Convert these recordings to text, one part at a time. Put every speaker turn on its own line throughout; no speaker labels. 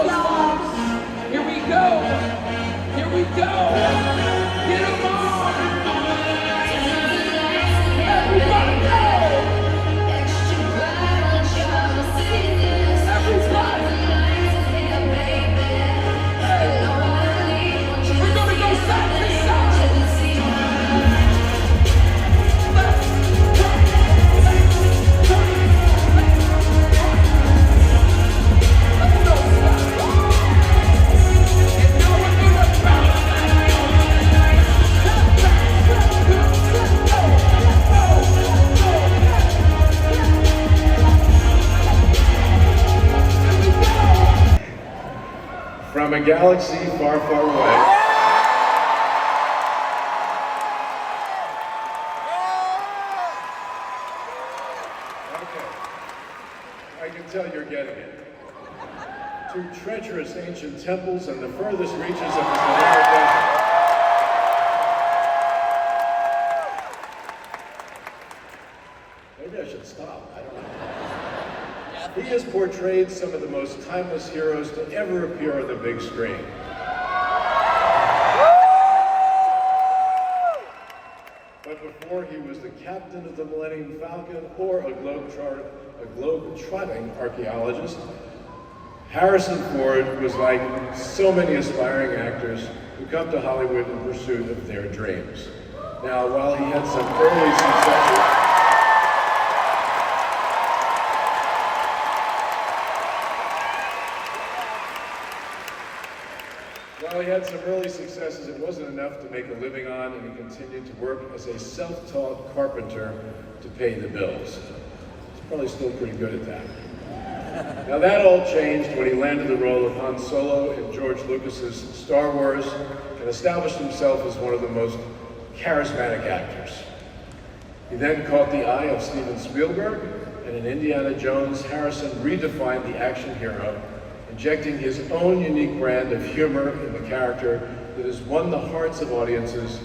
those moms. Here we go. Here we go. Get them on. Everybody go.
From a galaxy far, far away. Okay, I can tell you're getting it. To treacherous ancient temples and the furthest reaches of the Sahara Desert. Maybe I should stop, I don't know. He has portrayed some of the most timeless heroes to ever appear on the big screen. But before he was the captain of the Millennium Falcon or a globe-trotting archaeologist, Harrison Ford was like so many aspiring actors who come to Hollywood in pursuit of their dreams. Now, while he had some early successes, it wasn't enough to make a living on, and he continued to work as a self-taught carpenter to pay the bills. He's probably still pretty good at that. Now that all changed when he landed the role of Han Solo in George Lucas's Star Wars and established himself as one of the most charismatic actors. He then caught the eye of Steven Spielberg, and in Indiana Jones, Harrison redefined the action hero, injecting his own unique brand of humor in the character that has won the hearts of audiences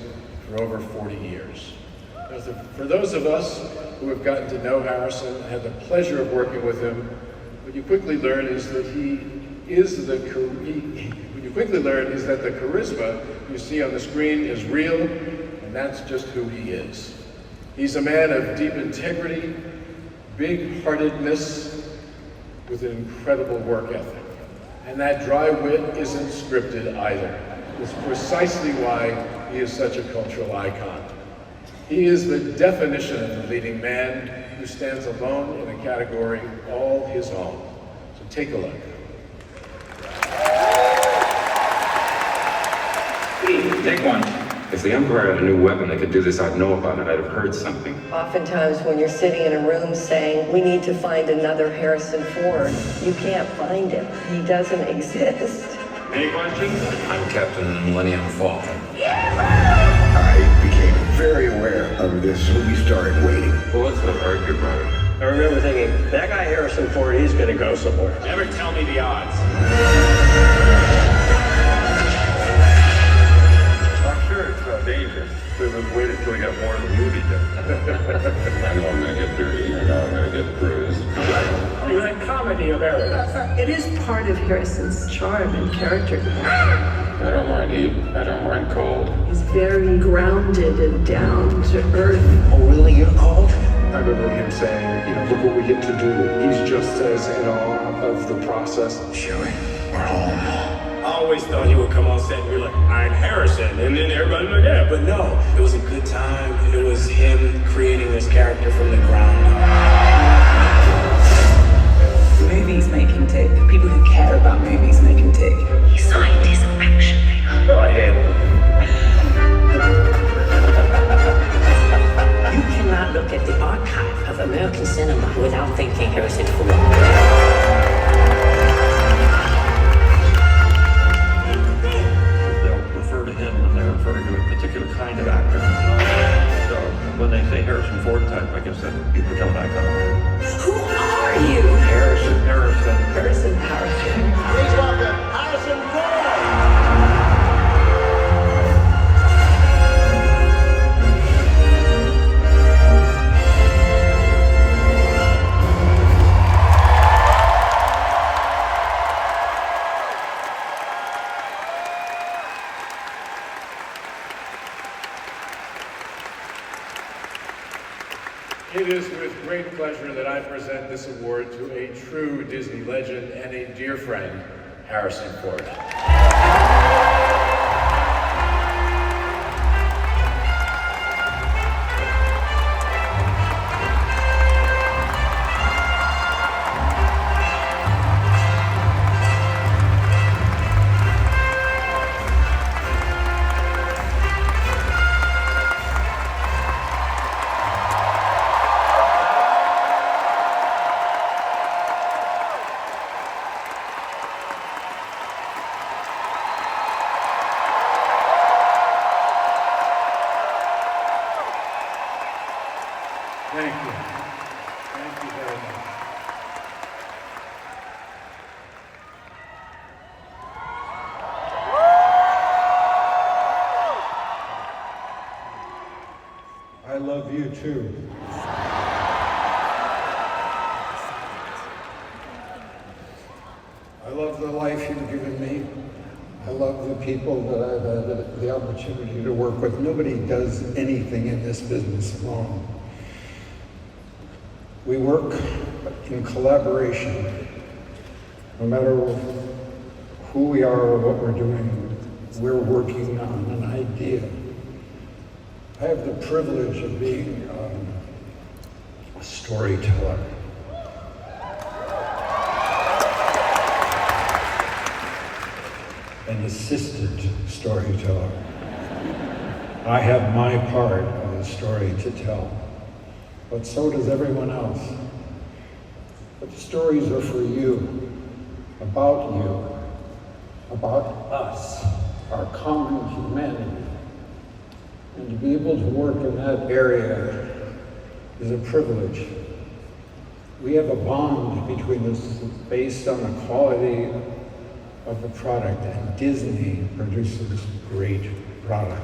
for over 40 years. Now, for those of us who have gotten to know Harrison and had the pleasure of working with him, what you quickly learn is that the charisma you see on the screen is real, and that's just who he is. He's a man of deep integrity, big-heartedness, with an incredible work ethic. And that dry wit isn't scripted either. It's precisely why he is such a cultural icon. He is the definition of the leading man who stands alone in a category all his own. So take a look.
Take one. If the Emperor had a new weapon that could do this, I'd know about it. I'd have heard something.
Oftentimes when you're sitting in a room saying, we need to find another Harrison Ford, you can't find him. He doesn't exist.
Any questions? I'm Captain of the Millennium Falcon.
I became very aware of this when we started waiting.
Well, what's so hard about it?
I remember thinking, that guy Harrison Ford, he's gonna go somewhere.
Never tell me the odds.
I'm sure it's dangerous. Should have waited till we got more of the movie done.
I know I'm gonna get dirty. I know I'm gonna get bruised.
You're that comedy of errors.
It is part of Harrison's charm and character.
I don't mind heat. I don't mind cold.
He's very grounded and down to earth.
Oh, really? You're cold?
I remember him saying, look what we get to do. He's just as in awe of the process.
Chewie, we're home.
I always thought he would come on set and be like, I'm Harrison, and then everybody would be like, yeah, but no. It was a good time. It was him creating this character from the ground up.
Movies make him tick. People who care about movies make him tick.
He signed his action figure.
Oh, I hate him.
You cannot look at the archive of American cinema without thinking Harrison Ford.
They'll refer to him when they're referring to a particular kind of actor. So when they say Harrison Ford type, I guess that you become an icon.
Who are you?
Harrison.
Harrison.
Please welcome Harrison Ford!
present this award to a true Disney legend and a dear friend, Harrison Ford. Thank you. Thank you very much.
I love you too. I love the life you've given me. I love the people that I've had the opportunity to work with. Nobody does anything in this business alone. We work in collaboration. No matter who we are or what we're doing, we're working on an idea. I have the privilege of being a storyteller. An assistant storyteller. I have my part of the story to tell, but so does everyone else. But the stories are for you, about us, our common humanity. And to be able to work in that area is a privilege. We have a bond between us based on the quality of the product, and Disney produces great product.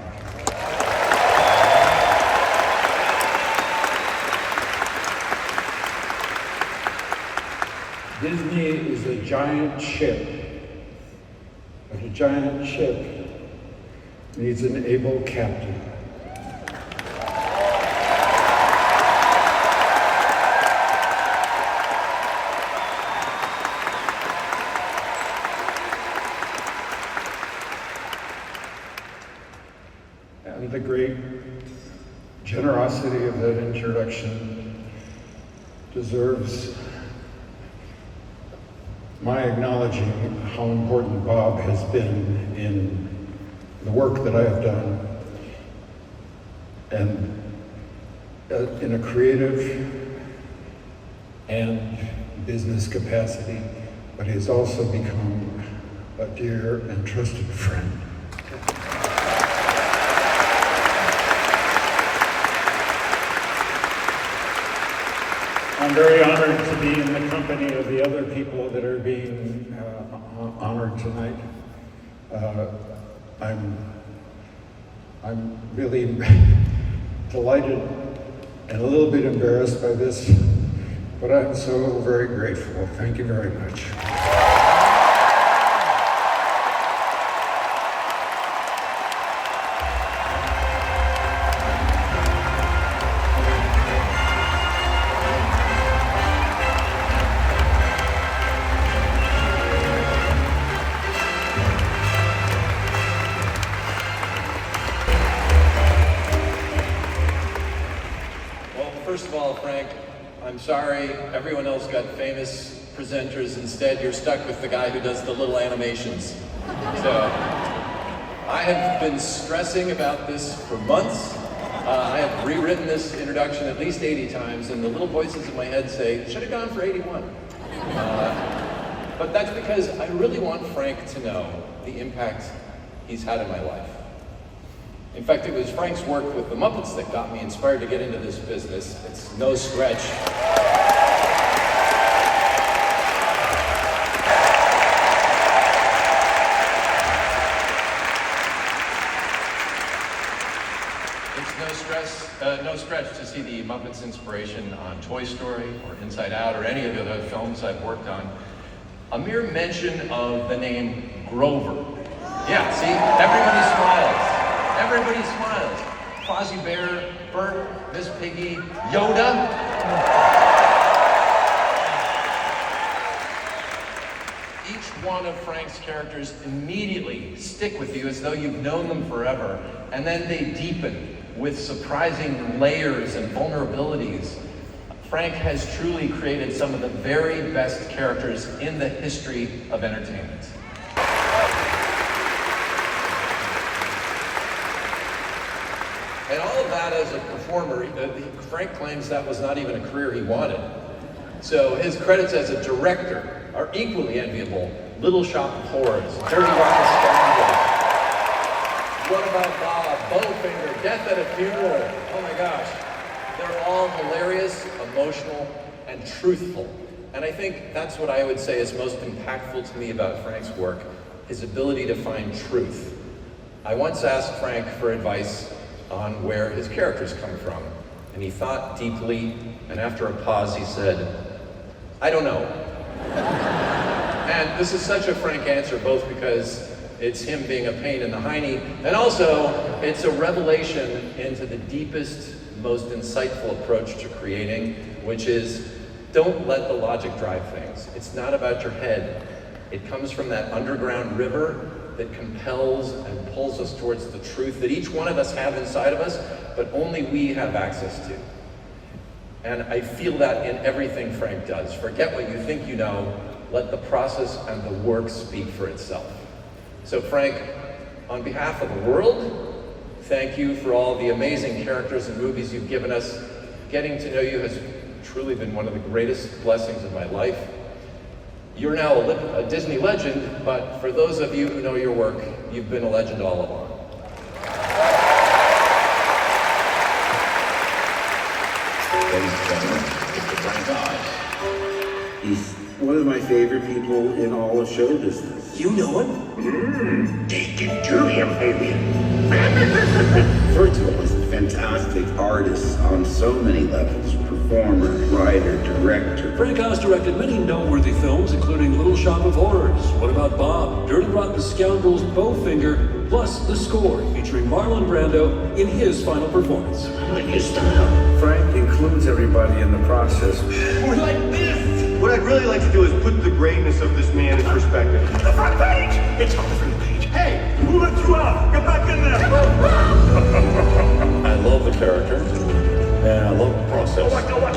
Disney is a giant ship, but a giant ship needs an able captain. And the great generosity of that introduction deserves my acknowledging how important Bob has been in the work that I have done and in a creative and business capacity, but he's also become a dear and trusted friend. I'm very honored to be in the company of the other people that are being honored tonight. I'm really delighted and a little bit embarrassed by this, but I'm so very grateful. Thank you very much.
First of all, Frank, I'm sorry everyone else got famous presenters. Instead, you're stuck with the guy who does the little animations. So, I have been stressing about this for months. I have rewritten this introduction at least 80 times, and the little voices in my head say, should have gone for 81. But that's because I really want Frank to know the impact he's had in my life. In fact, it was Frank's work with the Muppets that got me inspired to get into this business. It's no stretch. It's no stretch to see the Muppets inspiration on Toy Story or Inside Out or any of the other films I've worked on. A mere mention of the name Grover. Yeah, see, everybody smiles. Everybody smiles. Fozzie Bear, Bert, Miss Piggy, Yoda. one of Frank's characters immediately stick with you as though you've known them forever, and then they deepen with surprising layers and vulnerabilities. Frank has truly created some of the very best characters in the history of entertainment. And all of that as a performer, Frank claims that was not even a career he wanted. So his credits as a director are equally enviable. Little Shop of Horrors, Dirty Rotten Scoundrels, What About Bob, Bowfinger, Death at a Funeral. Oh my gosh. They're all hilarious, emotional, and truthful. And I think that's what I would say is most impactful to me about Frank's work, his ability to find truth. I once asked Frank for advice on where his characters come from, and he thought deeply, and after a pause he said, I don't know. And this is such a Frank answer, both because it's him being a pain in the hiney, and also it's a revelation into the deepest, most insightful approach to creating, which is don't let the logic drive things. It's not about your head. It comes from that underground river that compels and pulls us towards the truth that each one of us have inside of us, but only we have access to. And I feel that in everything Frank does. Forget what you think you know, let the process and the work speak for itself. So Frank, on behalf of the world, thank you for all the amazing characters and movies you've given us. Getting to know you has truly been one of the greatest blessings of my life. You're now a Disney legend, but for those of you who know your work, you've been a legend all along.
Ladies and gentlemen, Mr. Frank Oz. He's one of my favorite people in all of show business.
You know him? Take it to him, baby.
First of all, he's a fantastic artist on so many levels. Performer, writer, director.
Frank Oz directed many noteworthy films, including Little Shop of Horrors, What About Bob, Dirty Rotten Scoundrels, Bowfinger, plus the score featuring Marlon Brando in his final performance.
I like his style.
Frank includes everybody in the process.
We're like this!
What I'd really like to do is put the greatness of this man in perspective.
The front page! It's on the front page. Hey, who let you out? Get back in there!
I love the character, and I love the process.
Watch out!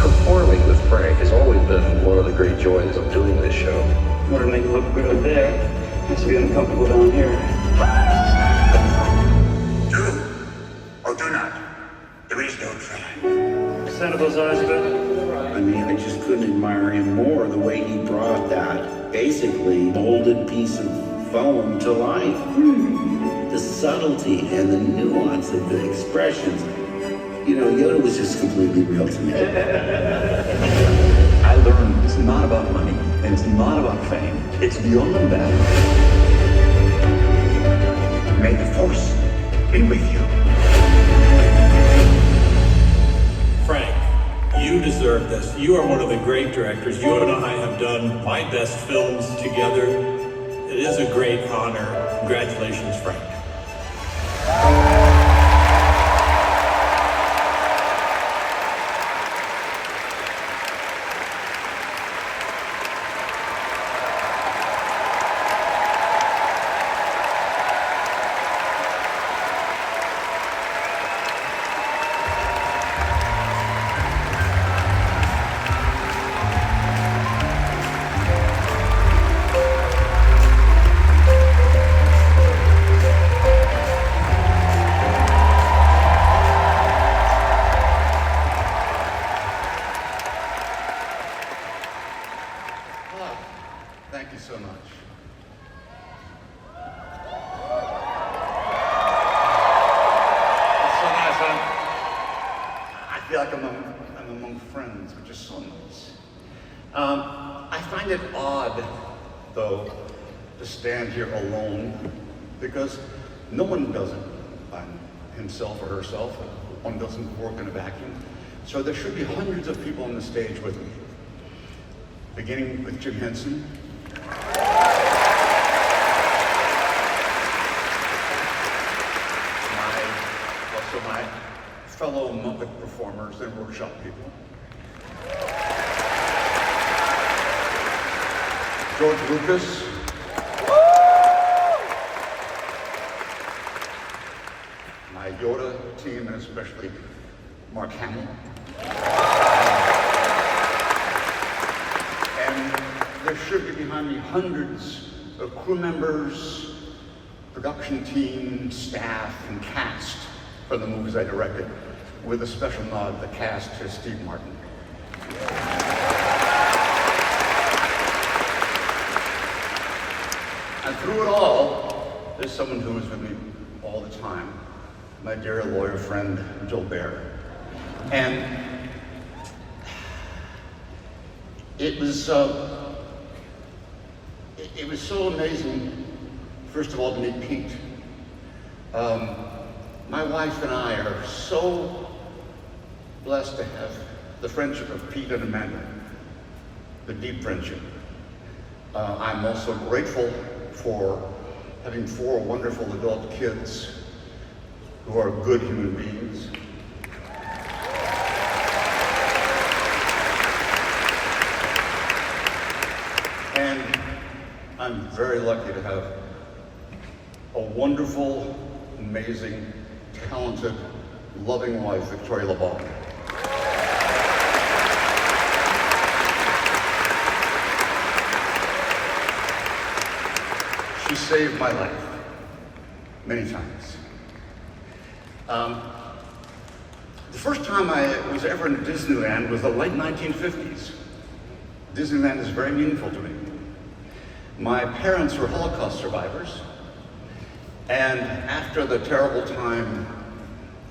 Performing with Frank has always been one of the great joys of doing this show.
In order to make it look good up there, it's to be uncomfortable down here.
Do or do not. There is no try.
Stand up those eyes a bit.
I mean, I just couldn't admire him more, the way he brought that basically molded piece of foam to life. The subtlety and the nuance of the expressions. You know, Yoda was just completely real to me.
I learned it's not about money, and it's not about fame. It's beyond that.
May the Force be with you.
Frank, you deserve this. You are one of the great directors. You and I have done my best films together. It is a great honor. Congratulations, Frank.
Thank you so much.
It's so nice, huh? I feel like I'm among friends, which is so nice. I find it odd, though, to stand here alone, because no one does it by himself or herself. One doesn't work in a vacuum. So there should be hundreds of people on the stage with me. Beginning with Jim Henson. My fellow Muppet performers and workshop people. George Lucas, my Yoda team, and especially Mark Hamill. And there should be behind me hundreds of crew members, production team, staff, and cast for the movies I directed, with a special nod, the cast, to Steve Martin. And through it all, there's someone who is with me all the time, my dear lawyer friend, Joe Baer. And it was so amazing, first of all, to meet Pete. My wife and I are so blessed to have the friendship of Pete and Amanda, the deep friendship. I'm also grateful for having 4 wonderful adult kids who are good human beings. And I'm very lucky to have a wonderful, amazing, talented, loving wife, Victoria LeBon. She saved my life many times. The first time I was ever in Disneyland was the late 1950s. Disneyland is very meaningful to me. My parents were Holocaust survivors, and after the terrible time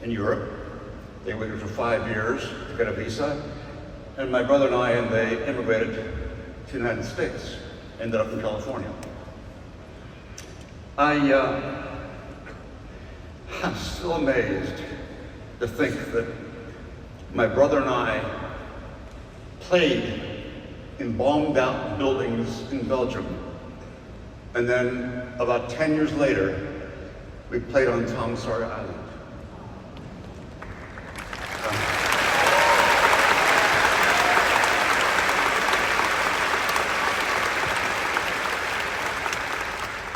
in Europe, they waited for 5 years to get a visa, and my brother and I, they immigrated to the United States, ended up in California. I'm still amazed to think that my brother and I played in bombed out buildings in Belgium. And then about 10 years later, we played on Tom Sawyer Island.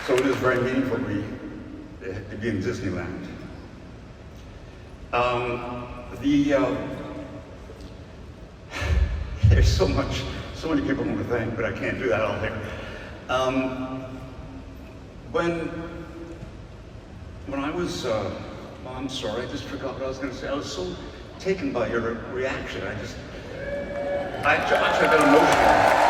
So it is very meaningful to me to be in Disneyland. There's so many people I want to thank, but I can't do that all here. When I was, I'm sorry, I just forgot what I was going to say. I was so taken by your reaction. I actually got emotional.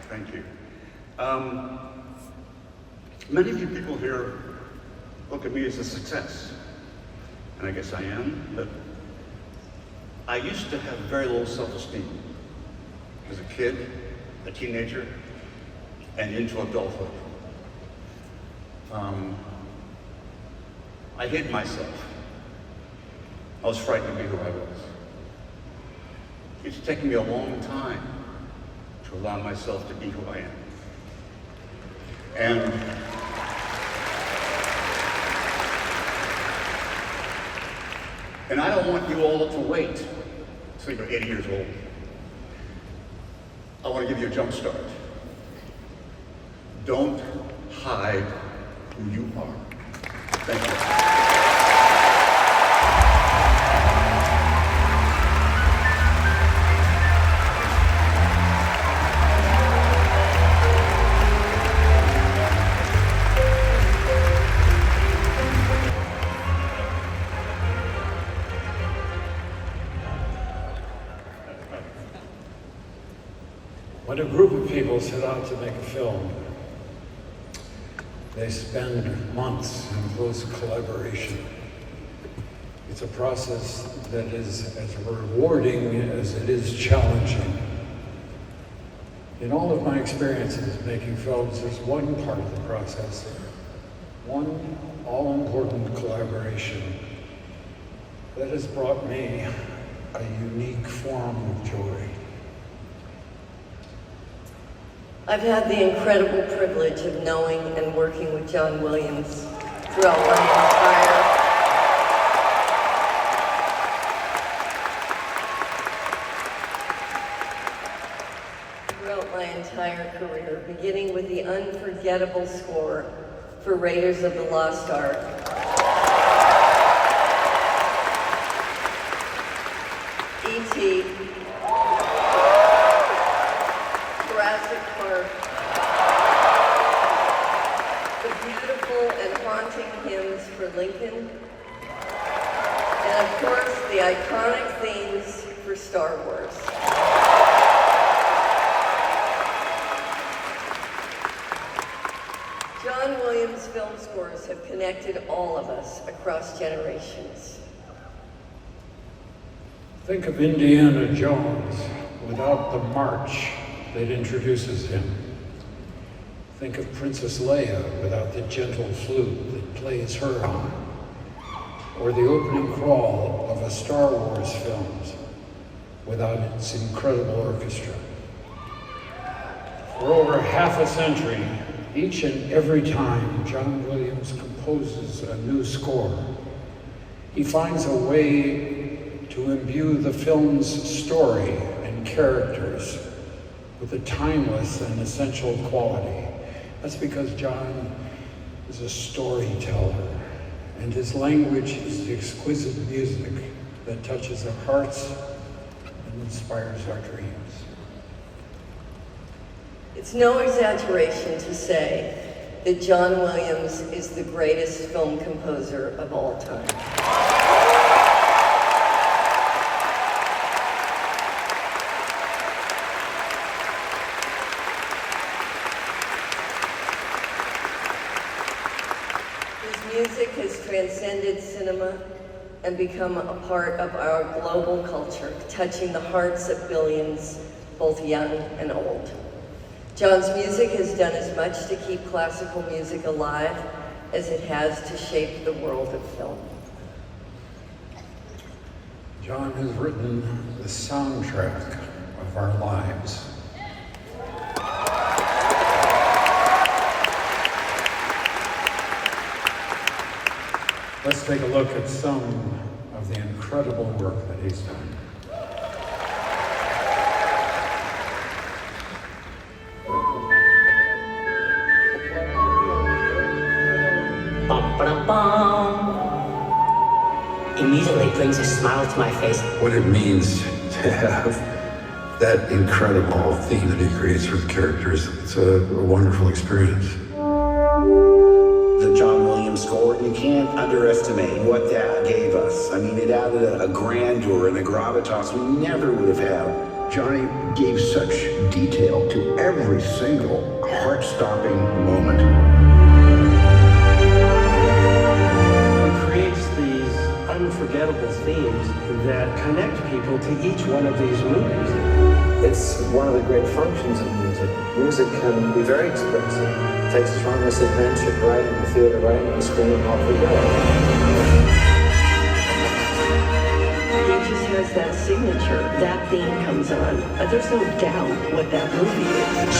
Thank you. Many of you people here look at me as a success, and I guess I am, but I used to have very low self-esteem as a kid, a teenager, and into adulthood. I hid myself. I was frightened to be who I was. It's taken me a long time to allow myself to be who I am. And I don't want you all to wait until you're 80 years old. I want to give you a jump start. Don't hide who you are. Thank you.
When a group of people set out to make a film, they spend months in close collaboration. It's a process that is as rewarding as it is challenging. In all of my experiences making films, there's one part of the process, one all-important collaboration that has brought me a unique form of joy.
I've had the incredible privilege of knowing and working with John Williams throughout my entire career, beginning with the unforgettable score for Raiders of the Lost Ark, E.T., Jurassic Park, the beautiful and haunting hymns for Lincoln, and of course the iconic themes for Star Wars. John Williams' film scores have connected all of us across generations.
Think of Indiana Jones without the march that introduces him. Think of Princess Leia without the gentle flute that plays her on. Or the opening crawl of a Star Wars film without its incredible orchestra. For over half a century, each and every time John Williams composes a new score, he finds a way to imbue the film's story and characters with a timeless and essential quality. That's because John is a storyteller, and his language is the exquisite music that touches our hearts and inspires our dreams.
It's no exaggeration to say that John Williams is the greatest film composer of all time. His music has transcended cinema and become a part of our global culture, touching the hearts of billions, both young and old. John's music has done as much to keep classical music alive as it has to shape the world of film.
John has written the soundtrack of our lives. Let's take a look at some of the incredible work that he's done.
Immediately brings a smile to my face.
What it means to have that incredible theme that he creates for the characters, it's a wonderful experience.
The John Williams score, you can't underestimate what that gave us. I mean, it added a grandeur and a gravitas we never would have had.
Johnny gave such detail to every single heart-stopping moment.
He creates these unforgettable themes that connect people to each one of these movies.
It's one of the great functions of music. Music can be very expressive. It takes us on this adventure, right in the theater, right in the screen, and off we go.
He just has that signature. That theme comes on. There's no doubt what that movie is.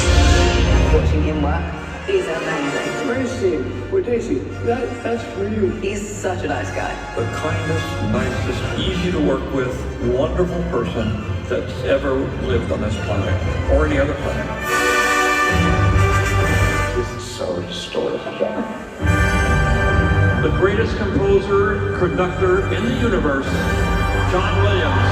Watching him work, he's amazing.
Tracy, well, Daisy, that's for you.
He's such a nice guy.
The kindest, nicest, easy to work with, wonderful person that's ever lived on this planet or any other planet.
This is so restorative.
The greatest composer, conductor in the universe, John Williams.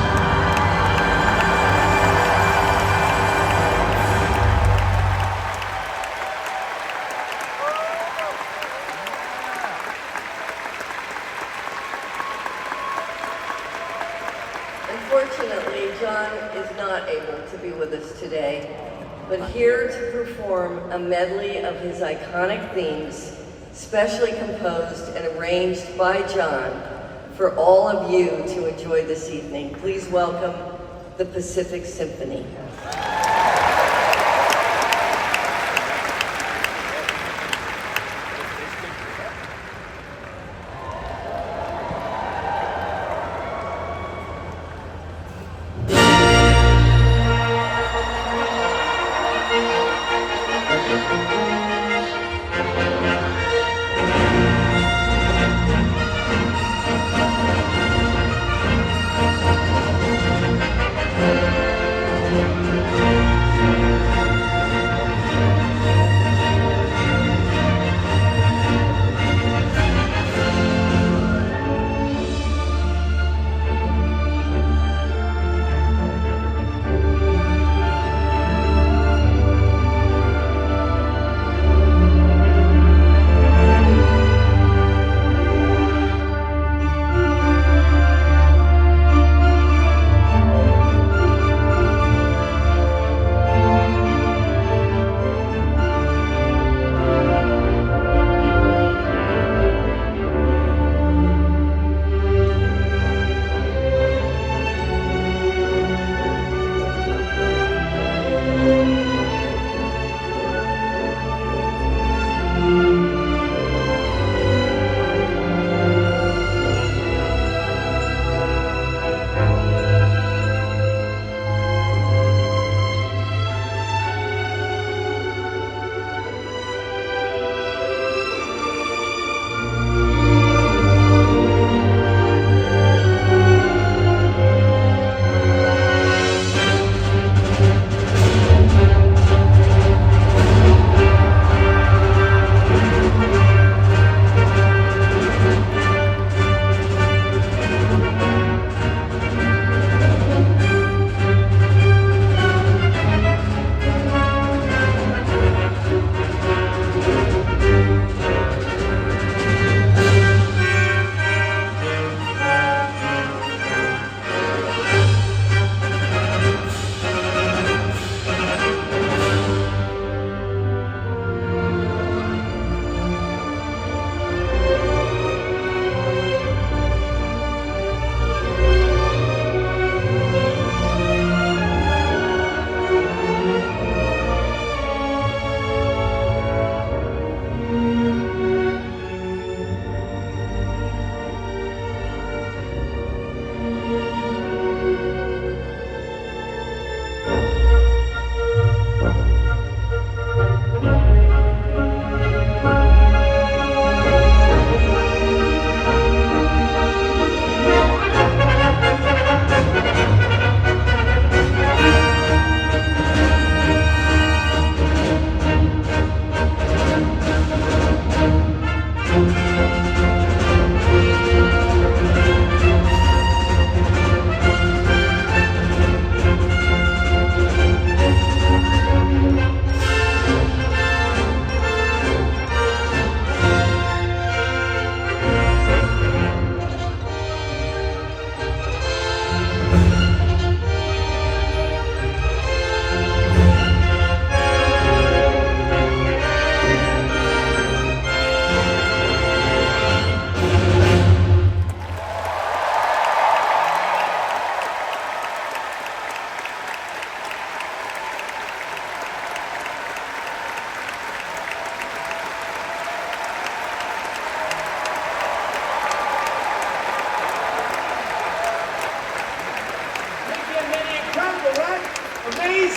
Unfortunately, John is not able to be with us today, but here to perform a medley of his iconic themes, specially composed and arranged by John for all of you to enjoy this evening. Please welcome the Pacific Symphony.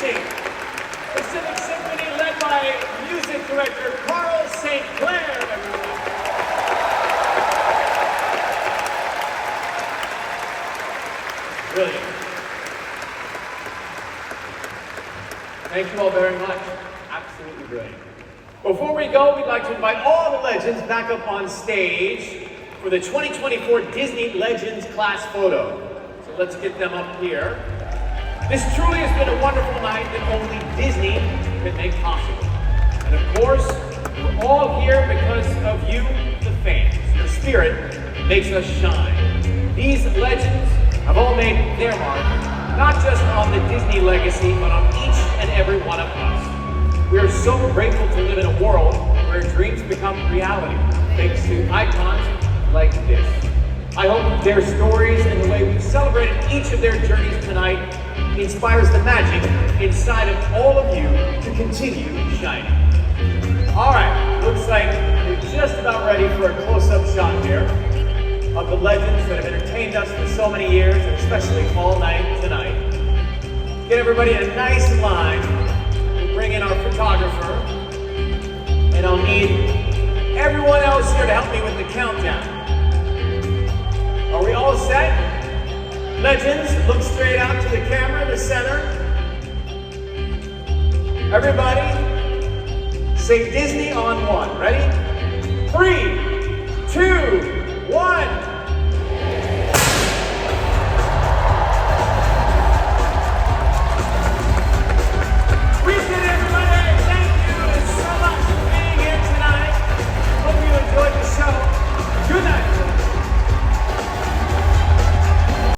introducing Pacific Symphony led by music director Carl St. Clair, everyone. Brilliant. Thank you all very much. Absolutely brilliant. Before we go, we'd like to invite all the legends back up on stage for the 2024 Disney Legends class photo. So let's get them up here. This truly has been a wonderful night that only Disney could make possible. And of course, we're all here because of you, the fans. Your spirit makes us shine. These legends have all made their mark, not just on the Disney legacy, but on each and every one of us. We are so grateful to live in a world where dreams become reality, thanks to icons like this. I hope their stories and the way we've celebrated each of their journeys tonight inspires the magic inside of all of you to continue shining. All right, looks like we're just about ready for a close-up shot here of the legends that have entertained us for so many years, and especially all night tonight. Get everybody in a nice line. We'll bring in our photographer, and I'll need everyone else here to help me with the countdown. Are we all set? Legends, look straight out to the camera in the center. Everybody, say Disney on one. Ready? 3, 2, 1.